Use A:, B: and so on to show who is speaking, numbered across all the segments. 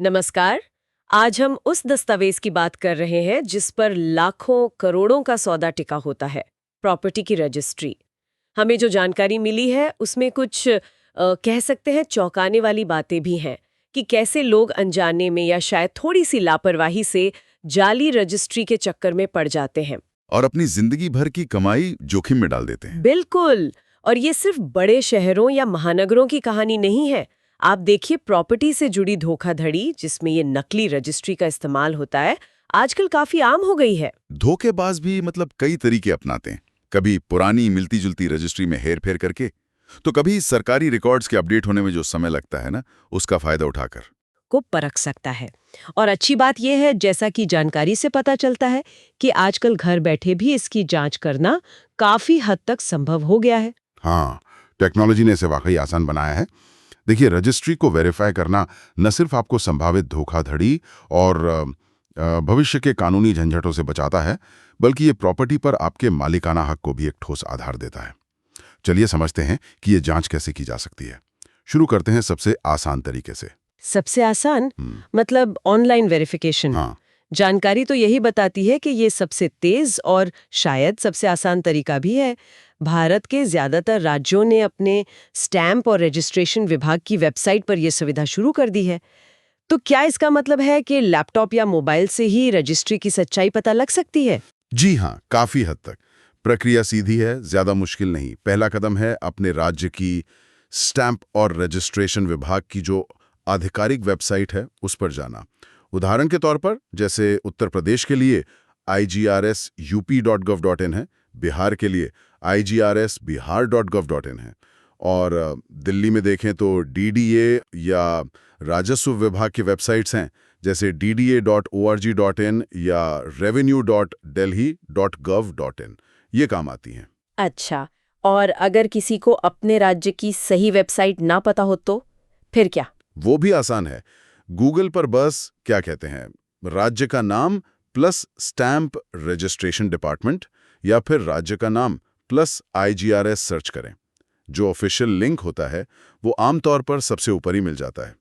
A: नमस्कार। आज हम उस दस्तावेज की बात कर रहे हैं जिस पर लाखों करोड़ों का सौदा टिका होता है, प्रॉपर्टी की रजिस्ट्री। हमें जो जानकारी मिली है उसमें कुछ कह सकते हैं चौंकाने वाली बातें भी हैं कि कैसे लोग अनजाने में या शायद थोड़ी सी लापरवाही से जाली रजिस्ट्री के चक्कर में पड़ जाते हैं।
B: और अपनी जिंदगी भर की कमाई जोखिम में डाल देते हैं।
A: बिल्कुल। और ये सिर्फ बड़े शहरों या महानगरों की कहानी नहीं है। आप देखिए, प्रॉपर्टी से जुड़ी धोखाधड़ी जिसमें ये नकली रजिस्ट्री का इस्तेमाल होता है, आजकल काफी आम हो गई है।
B: धोखेबाज भी कई तरीके अपनाते हैं। कभी पुरानी मिलती जुलती रजिस्ट्री में हेरफेर करके, तो कभी सरकारी रिकॉर्ड्स के अपडेट होने में जो समय लगता है ना, उसका फायदा उठाकर।
A: को परख सकता है। और अच्छी बात यह है, जैसा कि जानकारी से पता चलता है, कि आजकल घर बैठे भी इसकी जांच करना काफी हद तक संभव हो गया है।
B: हाँ, टेक्नोलॉजी ने इसे वाकई आसान बनाया है। देखिए, रजिस्ट्री को वेरीफाई करना न सिर्फ आपको संभावित धोखाधड़ी और भविष्य के कानूनी झंझटों से बचाता है, बल्कि ये प्रॉपर्टी पर आपके मालिकाना हक को भी एक ठोस आधार देता है। चलिए समझते हैं कि ये जांच कैसे की जा सकती है। शुरू करते हैं सबसे आसान तरीके से।
A: सबसे आसान मतलब ऑनलाइन वेरिफिकेशन।
B: हाँ,
A: जानकारी तो यही बताती है कि ये सबसे तेज और शायद सबसे आसान तरीका भी है। भारत के ज्यादातर राज्यों ने अपने स्टैंप और रजिस्ट्रेशन विभाग की वेबसाइट पर यह सुविधा शुरू कर दी है। तो क्या इसका मतलब है कि लैपटॉप या मोबाइल से ही रजिस्ट्री की सच्चाई पता लग सकती है?
B: जी हाँ, काफी हद तक। प्रक्रिया सीधी है, ज्यादा मुश्किल नहीं। पहला कदम है अपने राज्य की स्टैंप और रजिस्ट्रेशन विभाग की जो आधिकारिक वेबसाइट है, उस पर जाना। उदाहरण के तौर पर, जैसे उत्तर प्रदेश के लिए igrup.gov.in है, बिहार के लिए igrsbihar.gov.in है, और दिल्ली में देखें तो डीडीए या राजस्व विभाग की वेबसाइट्स हैं, जैसे dda.org.in या revenue.delhi.gov.in। ये काम आती हैं।
A: अच्छा, और अगर किसी को अपने राज्य की सही वेबसाइट ना पता हो तो फिर क्या?
B: वो भी आसान है। गूगल पर बस क्या कहते हैं, राज्य का नाम प्लस स्टैंप रजिस्ट्रेशन डिपार्टमेंट या फिर राज्य का नाम प्लस IGRS सर्च करें। जो ऑफिशियल लिंक होता है वो आमतौर पर सबसे ऊपर ही मिल जाता है।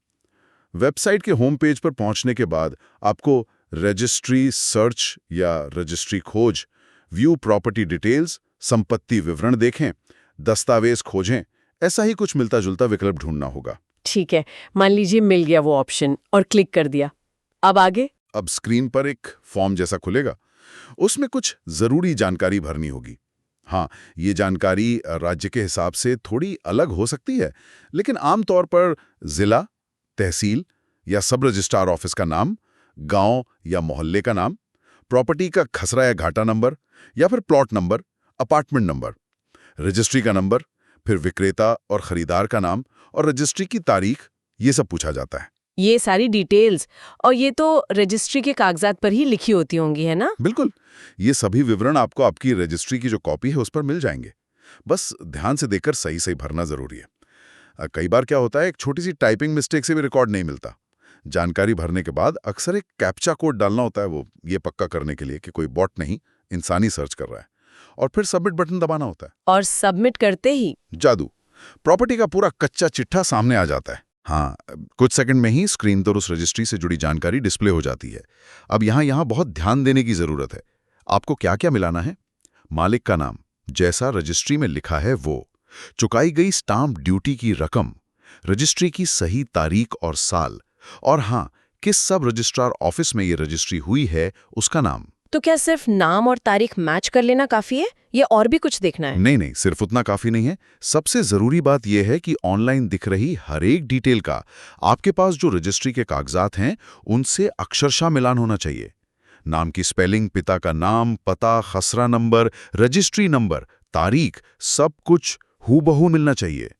B: वेबसाइट के होम पेज पर पहुंचने के बाद आपको रजिस्ट्री सर्च या रजिस्ट्री खोज, व्यू प्रॉपर्टी डिटेल्स, संपत्ति विवरण देखें, दस्तावेज खोजें, ऐसा ही कुछ मिलता जुलता विकल्प ढूंढना होगा।
A: ठीक है, मान लीजिए मिल गया वो ऑप्शन और क्लिक कर दिया। अब आगे?
B: अब स्क्रीन पर एक फॉर्म जैसा खुलेगा। उसमें कुछ जरूरी जानकारी भरनी होगी। हाँ, ये जानकारी राज्य के हिसाब से थोड़ी अलग हो सकती है, लेकिन आमतौर पर जिला, तहसील या सब रजिस्ट्रार ऑफिस का नाम, गांव या मोहल्ले का नाम, प्रॉपर्टी का खसरा या घाटा नंबर या फिर plot number, apartment number, registry का नंबर, फिर विक्रेता और खरीदार का नाम और रजिस्ट्री की तारीख, ये सब पूछा जाता है।
A: ये सारी डिटेल्स, और ये तो रजिस्ट्री के कागजात पर ही लिखी होती होंगी, है ना?
B: बिल्कुल, ये सभी विवरण आपको आपकी रजिस्ट्री की जो कॉपी है उस पर मिल जाएंगे। बस ध्यान से देखकर सही सही भरना जरूरी है। कई बार क्या होता है, एक छोटी सी टाइपिंग मिस्टेक से भी रिकॉर्ड नहीं मिलता। जानकारी भरने के बाद अक्सर एक कैप्चा कोड डालना होता है, वो ये पक्का करने के लिए कि कोई बॉट नहीं, इंसानी सर्च कर रहा है, और फिर सबमिट बटन दबाना होता है।
A: और सबमिट करते ही
B: जादू, प्रॉपर्टी का पूरा कच्चा चिट्ठा सामने आ जाता है। हाँ, कुछ सेकंड में ही स्क्रीन पर उस रजिस्ट्री से जुड़ी जानकारी डिस्प्ले हो जाती है। अब यहाँ बहुत ध्यान देने की जरूरत है। आपको क्या क्या मिलाना है? मालिक का नाम, जैसा रजिस्ट्री में लिखा है वो, चुकाई गई स्टाम्प ड्यूटी की रकम, रजिस्ट्री की सही तारीख और साल, और हाँ, किस सब रजिस्ट्रार ऑफिस में ये रजिस्ट्री हुई है उसका नाम।
A: तो क्या सिर्फ नाम और तारीख मैच कर लेना काफी है, या और भी कुछ देखना है?
B: नहीं, सिर्फ उतना काफी नहीं है। सबसे जरूरी बात यह है कि ऑनलाइन दिख रही हर एक डिटेल का आपके पास जो रजिस्ट्री के कागजात हैं उनसे अक्षरशः मिलान होना चाहिए। नाम की स्पेलिंग, पिता का नाम, पता, खसरा नंबर, रजिस्ट्री नंबर, तारीख, सब कुछ हूबहू मिलना चाहिए।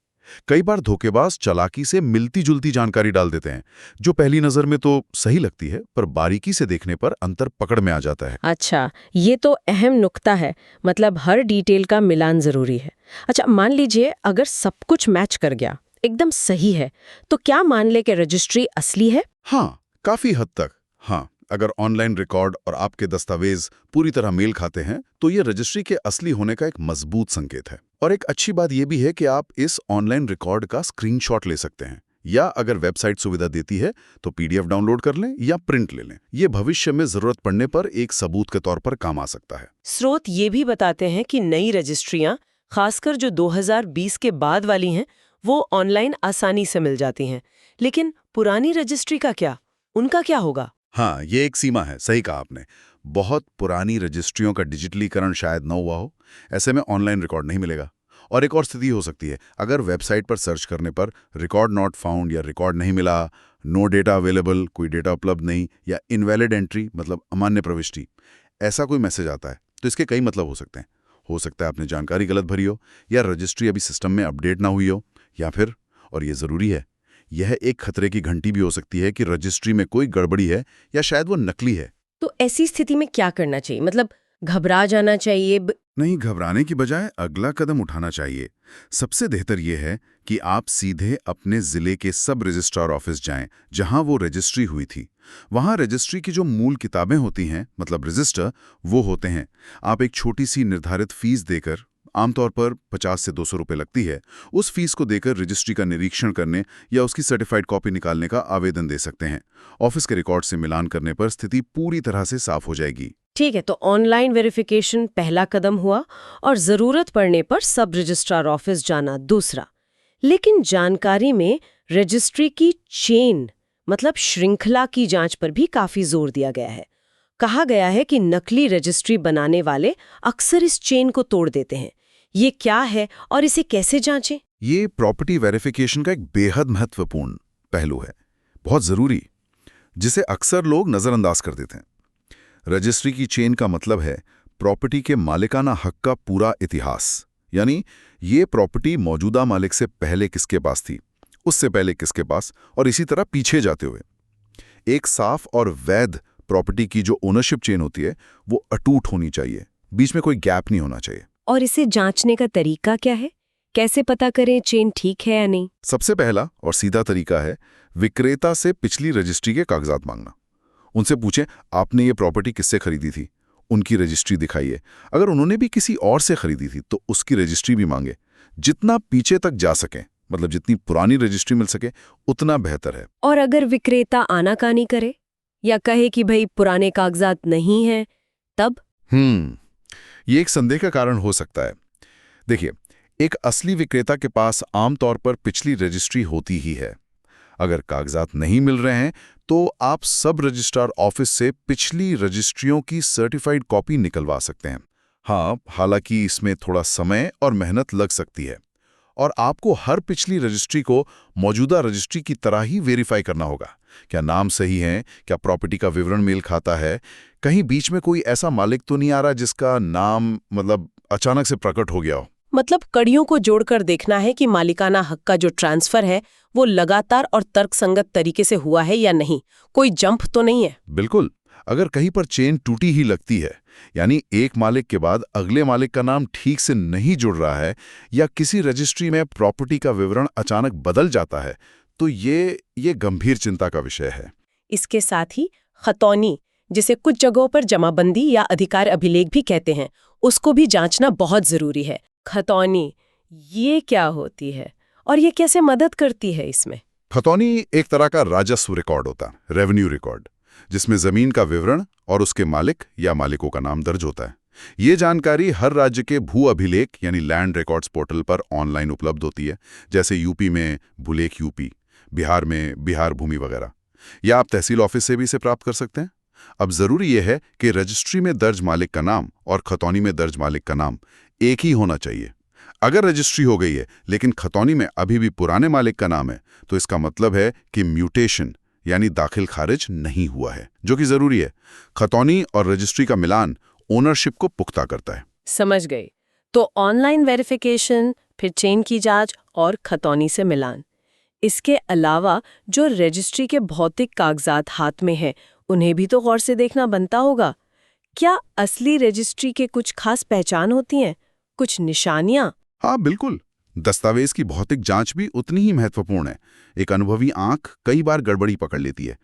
B: कई बार धोखेबाज चालाकी से मिलती जुलती जानकारी डाल देते हैं, जो पहली नजर में तो सही लगती है, पर बारीकी से देखने पर अंतर पकड़ में आ जाता है।
A: अच्छा, ये तो अहम नुक्ता है। मतलब हर डिटेल का मिलान जरूरी है। अच्छा, मान लीजिए अगर सब कुछ मैच कर गया, एकदम सही है, तो क्या मान ले कि रजिस्ट्री असली है?
B: हाँ, काफी हद तक हाँ। अगर ऑनलाइन रिकॉर्ड और आपके दस्तावेज पूरी तरह मेल खाते हैं, तो ये रजिस्ट्री के असली होने का एक मजबूत संकेत है। और एक अच्छी बात यह भी है कि आप इस ऑनलाइन रिकॉर्ड का स्क्रीनशॉट ले सकते हैं। या अगर वेबसाइट सुविधा देती है तो पीडीएफ डाउनलोड कर लें या प्रिंट ले लें। ये भविष्य में जरूरत पड़ने पर एक सबूत के तौर पर काम आ सकता है।
A: स्रोत ये भी बताते हैं कि नई रजिस्ट्रियां, खासकर जो 2020 के बाद वाली हैं, वो ऑनलाइन आसानी से मिल जाती हैं। लेकिन पुरानी रजिस्ट्री का क्या? उनका क्या होगा?
B: हाँ, ये एक सीमा है, सही कहा आपने। बहुत पुरानी रजिस्ट्रियों का डिजिटलीकरण शायद न हुआ हो, ऐसे में ऑनलाइन रिकॉर्ड नहीं मिलेगा। और एक और स्थिति हो सकती है, अगर वेबसाइट पर सर्च करने पर रिकॉर्ड नॉट फाउंड या रिकॉर्ड नहीं मिला, नो डेटा अवेलेबल, कोई डेटा उपलब्ध नहीं, या इनवैलिड एंट्री मतलब अमान्य प्रविष्टि, ऐसा कोई मैसेज आता है तो इसके कई मतलब हो सकते हैं। हो सकता है आपने जानकारी गलत भरी हो, या रजिस्ट्री अभी सिस्टम में अपडेट ना हुई हो, या फिर, और ये ज़रूरी है, यह एक खतरे की घंटी भी हो सकती है कि रजिस्ट्री में कोई गड़बड़ी है या शायद वो नकली है।
A: तो ऐसी स्थिति में क्या करना चाहिए? मतलब घबरा जाना चाहिए?
B: नहीं, घबराने की बजाय अगला कदम उठाना चाहिए। सबसे बेहतर ये है कि आप सीधे अपने जिले के सब रजिस्ट्रार ऑफिस जाएं, जहां वो रजिस्ट्री हुई थी। वहां रजिस्ट्री की जो मूल किताबें होती हैं, मतलब रजिस्टर, वो होते हैं। आप एक छोटी सी निर्धारित फीस देकर, आमतौर पर 50 से 200 रुपए लगती है, उस फीस को देकर रजिस्ट्री का निरीक्षण करने या उसकी सर्टिफाइड कॉपी निकालने का आवेदन दे सकते हैं। ऑफिस के रिकॉर्ड से मिलान करने पर स्थिति पूरी तरह से साफ हो जाएगी।
A: ठीक है, तो ऑनलाइन वेरिफिकेशन पहला कदम हुआ और जरूरत पड़ने पर सब रजिस्ट्रार ऑफिस जाना दूसरा। लेकिन जानकारी में रजिस्ट्री की चेन मतलब श्रृंखला की जांच पर भी काफी जोर दिया गया है। कहा गया है कि नकली रजिस्ट्री बनाने वाले अक्सर इस चेन को तोड़ देते हैं। ये क्या है और इसे कैसे जांचें?
B: ये प्रॉपर्टी वेरिफिकेशन का एक बेहद महत्वपूर्ण पहलू है, बहुत जरूरी, जिसे अक्सर लोग नजरअंदाज कर देते हैं। रजिस्ट्री की चेन का मतलब है प्रॉपर्टी के मालिकाना हक का पूरा इतिहास, यानी ये प्रॉपर्टी मौजूदा मालिक से पहले किसके पास थी, उससे पहले किसके पास, और इसी तरह पीछे जाते हुए। एक साफ और वैध प्रॉपर्टी की जो ओनरशिप चेन होती है वो अटूट होनी चाहिए, बीच में कोई गैप नहीं होना चाहिए।
A: और इसे जांचने का तरीका क्या है? कैसे पता करें चेन ठीक है या नहीं?
B: सबसे पहला और सीधा तरीका है विक्रेता से पिछली रजिस्ट्री के कागजात मांगना। उनसे पूछें, आपने ये प्रॉपर्टी किससे खरीदी थी, उनकी रजिस्ट्री दिखाइए। अगर उन्होंने भी किसी और से खरीदी थी तो उसकी रजिस्ट्री भी मांगे। जितना पीछे तक जा सके, मतलब जितनी पुरानी रजिस्ट्री मिल सके, उतना बेहतर है।
A: और अगर विक्रेता आनाकानी करे या कहे कि भाई पुराने कागजात नहीं हैं, तब?
B: ये एक संदेह का कारण हो सकता है। देखिए, एक असली विक्रेता के पास आमतौर पर पिछली रजिस्ट्री होती ही है। अगर कागजात नहीं मिल रहे हैं तो आप सब रजिस्ट्रार ऑफिस से पिछली रजिस्ट्रियों की सर्टिफाइड कॉपी निकलवा सकते हैं। हाँ, हालांकि इसमें थोड़ा समय और मेहनत लग सकती है, और आपको हर पिछली रजिस्ट्री को मौजूदा रजिस्ट्री की तरह ही वेरीफाई करना होगा। क्या नाम सही है, क्या प्रॉपर्टी का विवरण मेल खाता है, कहीं बीच में कोई ऐसा मालिक तो नहीं आ रहा जिसका नाम मतलब अचानक से प्रकट हो गया हो।
A: मतलब कड़ियों को जोड़कर देखना है कि मालिकाना हक का जो ट्रांसफर है वो लगातार और तर्कसंगत तरीके से हुआ है या नहीं, कोई जंप तो नहीं है।
B: बिल्कुल, अगर कहीं पर चेन टूटी ही लगती है, यानी एक मालिक के बाद अगले मालिक का नाम ठीक से नहीं जुड़ रहा है, या किसी रजिस्ट्री में प्रॉपर्टी का विवरण अचानक बदल जाता है, तो ये गंभीर चिंता का विषय है।
A: इसके साथ ही खतौनी, जिसे कुछ जगहों पर जमाबंदी या अधिकार अभिलेख भी कहते हैं, उसको भी जांचना बहुत जरूरी है। खतौनी, ये क्या होती है और ये कैसे मदद करती है इसमें?
B: खतौनी एक तरह का राजस्व रिकॉर्ड होता है, रेवेन्यू रिकॉर्ड, जिसमें जमीन का विवरण और उसके मालिक या मालिकों का नाम दर्ज होता है। ये जानकारी हर राज्य के भू अभिलेख यानी लैंड रिकॉर्ड्स पोर्टल पर ऑनलाइन उपलब्ध होती है, जैसे यूपी में भूलेख यूपी, बिहार में बिहार भूमि वगैरह, या आप तहसील ऑफिस से भी इसे प्राप्त कर सकते हैं। अब जरूरी यह है कि रजिस्ट्री में दर्ज मालिक का नाम और खतौनी में दर्ज मालिक का नाम एक ही होना चाहिए। अगर रजिस्ट्री हो गई है लेकिन खतौनी में अभी भी पुराने मालिक का नाम है, तो इसका मतलब है कि म्यूटेशन यानी दाखिल खारिज नहीं हुआ है, जो कि जरूरी है। खतौनी और रजिस्ट्री का मिलान ओनरशिप को पुख्ता करता है।
A: समझ गई। तो ऑनलाइन वेरिफिकेशन, फिर चेन की जांच और खतौनी से मिलान। इसके अलावा जो रजिस्ट्री के भौतिक कागजात हाथ में हैं, उन्हें भी तो गौर से देखना बनता होगा। क्या असली रजिस्ट्री के कुछ खास पहचान होती हैं, कुछ निशानियां?
B: हाँ बिल्कुल, दस्तावेज की भौतिक जांच भी उतनी ही महत्वपूर्ण है। एक अनुभवी आंख कई बार गड़बड़ी पकड़ लेती है।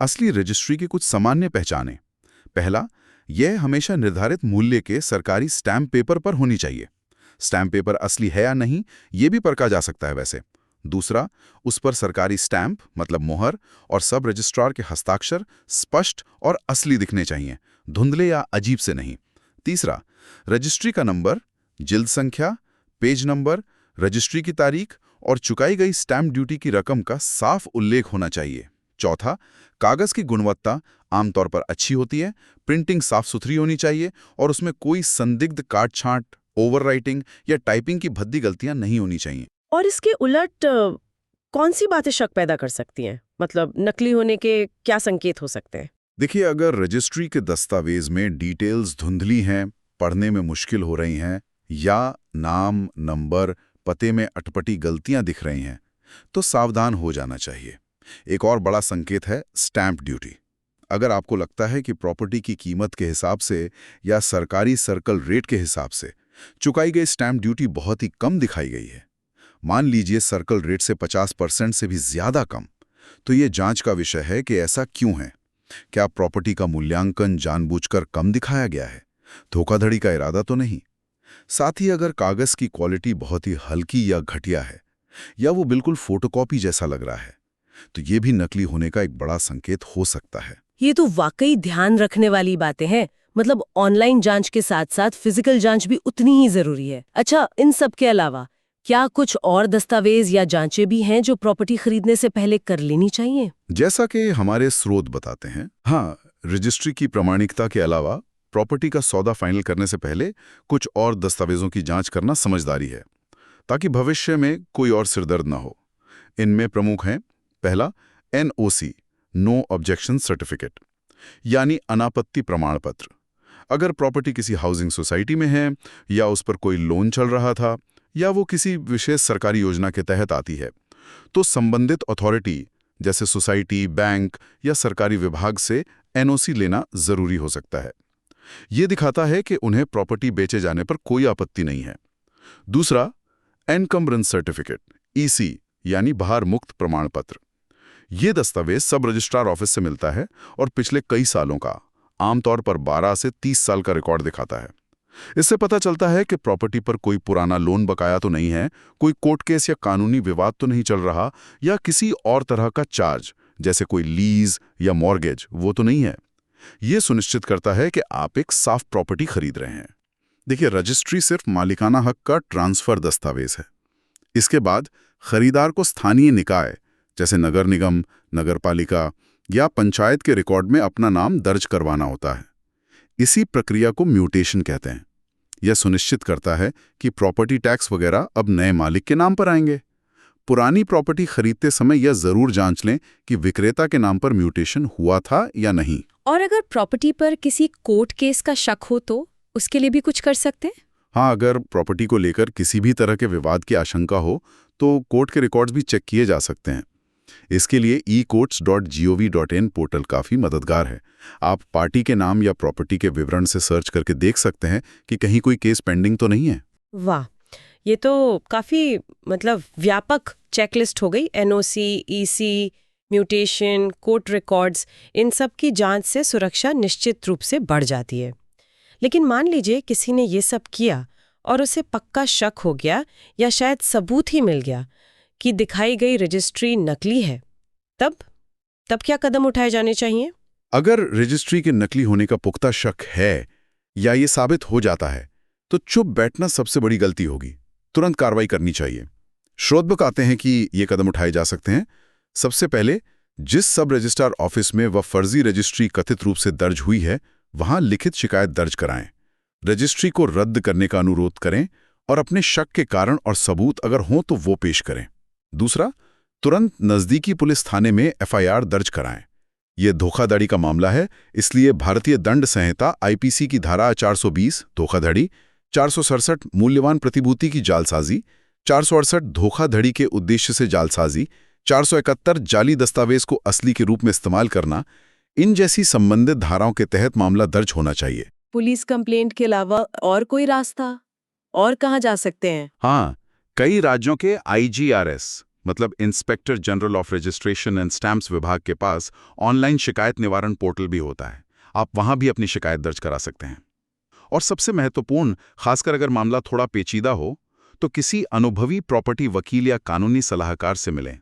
B: असली रजिस्ट्री की कुछ सामान्य पहचानें। पहला, यह हमेशा निर्धारित मूल्य के सरकारी स्टैम्प पेपर पर होनी चाहिए। स्टैम्प पेपर असली है या नहीं, ये भी परखा जा सकता है वैसे। दूसरा, उस पर सरकारी स्टैंप मतलब मोहर और सब रजिस्ट्रार के हस्ताक्षर स्पष्ट और असली दिखने चाहिए, धुंधले या अजीब से नहीं। तीसरा, रजिस्ट्री का नंबर, जिल्द संख्या, पेज नंबर, रजिस्ट्री की तारीख और चुकाई गई स्टैंप ड्यूटी की रकम का साफ उल्लेख होना चाहिए। चौथा, कागज की गुणवत्ता आमतौर पर अच्छी होती है, प्रिंटिंग साफ सुथरी होनी चाहिए और उसमें कोई संदिग्ध काट-छांट, ओवरराइटिंग या टाइपिंग की भद्दी गलतियां नहीं होनी चाहिए।
A: और इसके उलट कौन सी बातें शक पैदा कर सकती हैं? मतलब नकली होने के क्या संकेत हो सकते हैं?
B: देखिए, अगर रजिस्ट्री के दस्तावेज में डिटेल्स धुंधली हैं, पढ़ने में मुश्किल हो रही हैं या नाम, नंबर, पते में अटपटी गलतियां दिख रही हैं, तो सावधान हो जाना चाहिए। एक और बड़ा संकेत है स्टैंप ड्यूटी। अगर आपको लगता है कि प्रॉपर्टी की कीमत के हिसाब से या सरकारी सर्कल रेट के हिसाब से चुकाई गई स्टैंप ड्यूटी बहुत ही कम दिखाई गई है, मान लीजिए सर्कल रेट से 50% से भी ज्यादा कम, तो ये जांच का विषय है कि ऐसा क्यों है। क्या प्रॉपर्टी का मूल्यांकन जानबूझकर कम दिखाया गया है? धोखाधड़ी का इरादा तो नहीं? साथ ही अगर कागज की क्वालिटी बहुत ही हल्की या घटिया है या वो बिल्कुल फोटोकॉपी जैसा लग रहा है, तो ये भी नकली होने का एक बड़ा संकेत हो सकता है।
A: ये तो वाकई ध्यान रखने वाली बातें हैं। मतलब ऑनलाइन जांच के साथ साथ फिजिकल जांच भी उतनी ही जरूरी है। अच्छा, इन सब के अलावा क्या कुछ और दस्तावेज या जांचें भी हैं जो प्रॉपर्टी खरीदने से पहले कर लेनी चाहिए?
B: जैसा कि हमारे स्रोत बताते हैं, हाँ, रजिस्ट्री की प्रामाणिकता के अलावा प्रॉपर्टी का सौदा फाइनल करने से पहले कुछ और दस्तावेजों की जांच करना समझदारी है, ताकि भविष्य में कोई और सिरदर्द ना हो। इनमें प्रमुख हैं, पहला, NOC नो ऑब्जेक्शन सर्टिफिकेट, यानी अनापत्ति प्रमाण पत्र। अगर प्रॉपर्टी किसी हाउसिंग सोसाइटी में है या उस पर कोई लोन चल रहा था या वो किसी विशेष सरकारी योजना के तहत आती है, तो संबंधित अथॉरिटी जैसे सोसाइटी, बैंक या सरकारी विभाग से NOC लेना जरूरी हो सकता है। ये दिखाता है कि उन्हें प्रॉपर्टी बेचे जाने पर कोई आपत्ति नहीं है। दूसरा, एनकम्बरेंस सर्टिफिकेट, EC यानी भार मुक्त प्रमाण पत्र। ये दस्तावेज सब रजिस्ट्रार ऑफिस से मिलता है और पिछले कई सालों का, आमतौर पर 12 से 30 साल का रिकॉर्ड दिखाता है। इससे पता चलता है कि प्रॉपर्टी पर कोई पुराना लोन बकाया तो नहीं है, कोई कोर्ट केस या कानूनी विवाद तो नहीं चल रहा, या किसी और तरह का चार्ज जैसे कोई लीज या मॉर्गेज वो तो नहीं है। ये सुनिश्चित करता है कि आप एक साफ प्रॉपर्टी खरीद रहे हैं। देखिए, रजिस्ट्री सिर्फ मालिकाना हक का ट्रांसफर दस्तावेज है। इसके बाद खरीदार को स्थानीय निकाय जैसे नगर निगम, नगरपालिका या पंचायत के रिकॉर्ड में अपना नाम दर्ज करवाना होता है। इसी प्रक्रिया को म्यूटेशन कहते हैं। यह सुनिश्चित करता है कि प्रॉपर्टी टैक्स वगैरह अब नए मालिक के नाम पर आएंगे। पुरानी प्रॉपर्टी खरीदते समय यह जरूर जांच लें कि विक्रेता के नाम पर म्यूटेशन हुआ था या नहीं।
A: और अगर प्रॉपर्टी पर किसी कोर्ट केस का शक हो तो उसके लिए भी कुछ कर सकते हैं?
B: हाँ, अगर प्रॉपर्टी को लेकर किसी भी तरह के विवाद की आशंका हो तो कोर्ट के रिकॉर्ड्स भी चेक किए जा सकते हैं। इसके लिए ecourts.gov.in पोर्टल काफ़ी मददगार है। आप पार्टी के नाम या प्रॉपर्टी के विवरण से सर्च करके देख सकते हैं कि कहीं कोई केस पेंडिंग तो नहीं है।
A: वाह, ये तो काफ़ी व्यापक चेकलिस्ट हो गई। NOC, EC, mutation, court records, इन सब की जांच से सुरक्षा निश्चित रूप से बढ़ जाती है। लेकिन मान लीजिए किसी ने ये सब किया और उसे पक्का शक हो गया या शायद सबूत ही मिल गया कि दिखाई गई रजिस्ट्री नकली है, तब क्या कदम उठाए जाने चाहिए?
B: अगर रजिस्ट्री के नकली होने का पुख्ता शक है या ये साबित हो जाता है, तो चुप बैठना सबसे बड़ी गलती होगी। तुरंत कार्रवाई करनी चाहिए। स्रोत बताते हैं कि ये कदम उठाए जा सकते हैं। सबसे पहले, जिस सब रजिस्ट्रार ऑफिस में वह फर्जी रजिस्ट्री कथित रूप से दर्ज हुई है, वहां लिखित शिकायत दर्ज कराएं। रजिस्ट्री को रद्द करने का अनुरोध करें और अपने शक के कारण और सबूत अगर हों तो वो पेश करें। दूसरा, तुरंत नजदीकी पुलिस थाने में FIR दर्ज कराएं। ये धोखाधड़ी का मामला है, इसलिए भारतीय दंड संहिता IPC की धारा 420 धोखाधड़ी, 467 मूल्यवान प्रतिभूति की जालसाजी, 468 धोखाधड़ी के उद्देश्य से जालसाजी, 471 जाली दस्तावेज को असली के रूप में इस्तेमाल करना, इन जैसी संबंधित धाराओं के तहत मामला दर्ज होना चाहिए।
A: पुलिस कंप्लेंट के अलावा और कोई रास्ता? और कहाँ जा सकते हैं?
B: हाँ, कई राज्यों के IGRS मतलब inspector general of registration and stamps विभाग के पास ऑनलाइन शिकायत निवारण पोर्टल भी होता है। आप वहां भी अपनी शिकायत दर्ज करा सकते हैं। और सबसे महत्वपूर्ण, खासकर अगर मामला थोड़ा पेचीदा हो, तो किसी अनुभवी प्रॉपर्टी वकील या कानूनी सलाहकार से मिलें।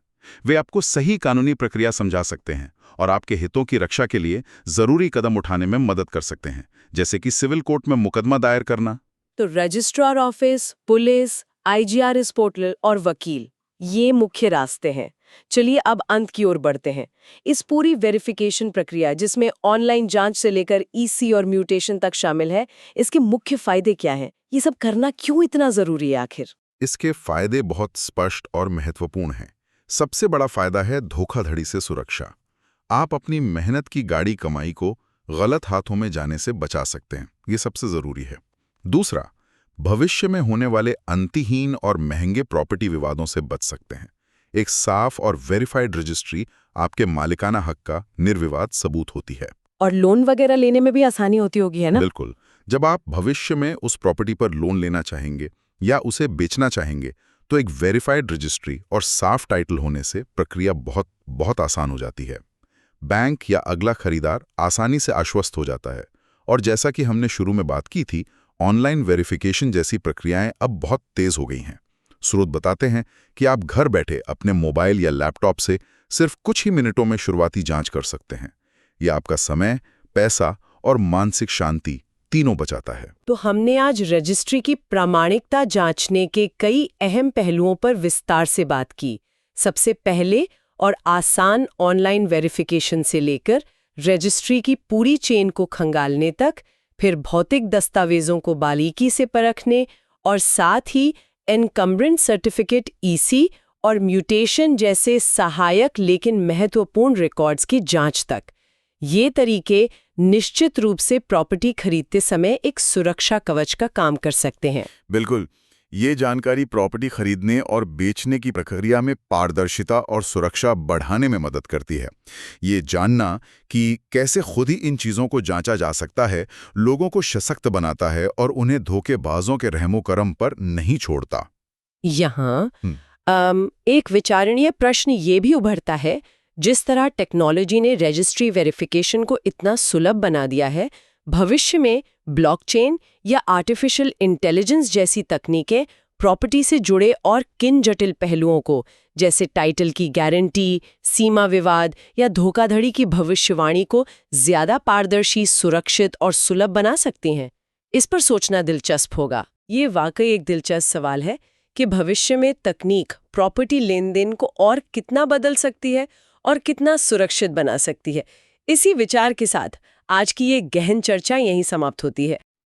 B: वे आपको सही कानूनी प्रक्रिया समझा सकते हैं और आपके हितों की रक्षा के लिए जरूरी कदम उठाने में मदद कर सकते हैं, जैसे कि सिविल कोर्ट में मुकदमा दायर करना।
A: तो registrar office, police, IGRS portal और वकील, ये मुख्य रास्ते हैं। चलिए अब अंत की ओर बढ़ते हैं। इस पूरी वेरिफिकेशन प्रक्रिया, जिसमें ऑनलाइन जांच से लेकर ईसी और म्यूटेशन तक शामिल है, इसके मुख्य फायदे क्या हैं? ये सब करना क्यों इतना जरूरी है आखिर?
B: इसके फायदे बहुत स्पष्ट और महत्वपूर्ण हैं। सबसे बड़ा फायदा है धोखाधड़ी से सुरक्षा। आप अपनी मेहनत की गाड़ी कमाई को गलत हाथों में जाने से बचा सकते हैं, ये सबसे जरूरी है। दूसरा, भविष्य में होने वाले अंतहीन और महंगे प्रॉपर्टी विवादों से बच सकते हैं। एक साफ और वेरीफाइड रजिस्ट्री आपके मालिकाना हक का निर्विवाद सबूत होती है।
A: और लोन वगैरह लेने में भी आसानी होती होगी, है ना?
B: बिल्कुल। जब आप भविष्य में उस प्रॉपर्टी पर लोन लेना चाहेंगे या उसे बेचना चाहेंगे, तो एक वेरीफाइड रजिस्ट्री और साफ टाइटल होने से प्रक्रिया बहुत आसान हो जाती है। बैंक या अगला खरीदार आसानी से आश्वस्त हो जाता है। और जैसा कि हमने शुरू में बात की थी, ऑनलाइन वेरिफिकेशन जैसी प्रक्रियाएं अब बहुत तेज हो गई हैं। स्रोत बताते हैं कि आप घर बैठे अपने मोबाइल या लैपटॉप से सिर्फ कुछ ही मिनटों में शुरुआती जांच कर सकते हैं। यह आपका समय, पैसा और मानसिक शांति तीनों बचाता है।
A: तो हमने आज रजिस्ट्री की प्रामाणिकता जांचने के कई अहम पहलुओं पर विस्तार से बात की। सबसे पहले और आसान ऑनलाइन वेरिफिकेशन से लेकर रजिस्ट्री की पूरी चेन को खंगालने तक, फिर भौतिक दस्तावेजों को बारीकी से परखने और साथ ही एनकम्ब्रेंस सर्टिफिकेट ईसी और म्यूटेशन जैसे सहायक लेकिन महत्वपूर्ण रिकॉर्ड्स की जांच तक। ये तरीके निश्चित रूप से प्रॉपर्टी खरीदते समय एक सुरक्षा कवच का काम कर सकते हैं।
B: बिल्कुल। ये जानकारी प्रॉपर्टी खरीदने और बेचने की प्रक्रिया में पारदर्शिता और सुरक्षा बढ़ाने में मदद करती है। ये जानना कि कैसे खुद ही इन चीज़ों को जांचा जा सकता है, लोगों को सशक्त बनाता है और उन्हें धोखेबाजों के रहमो करम पर नहीं छोड़ता।
A: यहाँ एक विचारणीय प्रश्न ये भी उभरता है, जिस तरह टेक्नोलॉजी ने रजिस्ट्री वेरिफिकेशन को इतना सुलभ बना दिया है, भविष्य में ब्लॉकचेन या आर्टिफिशियल इंटेलिजेंस जैसी तकनीकें प्रॉपर्टी से जुड़े और किन जटिल पहलुओं को, जैसे टाइटल की गारंटी, सीमा विवाद या धोखाधड़ी की भविष्यवाणी को ज्यादा पारदर्शी, सुरक्षित और सुलभ बना सकती हैं? इस पर सोचना दिलचस्प होगा। ये वाकई एक दिलचस्प सवाल है कि भविष्य में तकनीक प्रॉपर्टी लेन-देन को और कितना बदल सकती है और कितना सुरक्षित बना सकती है। इसी विचार के साथ आज की ये गहन चर्चा यहीं समाप्त होती है।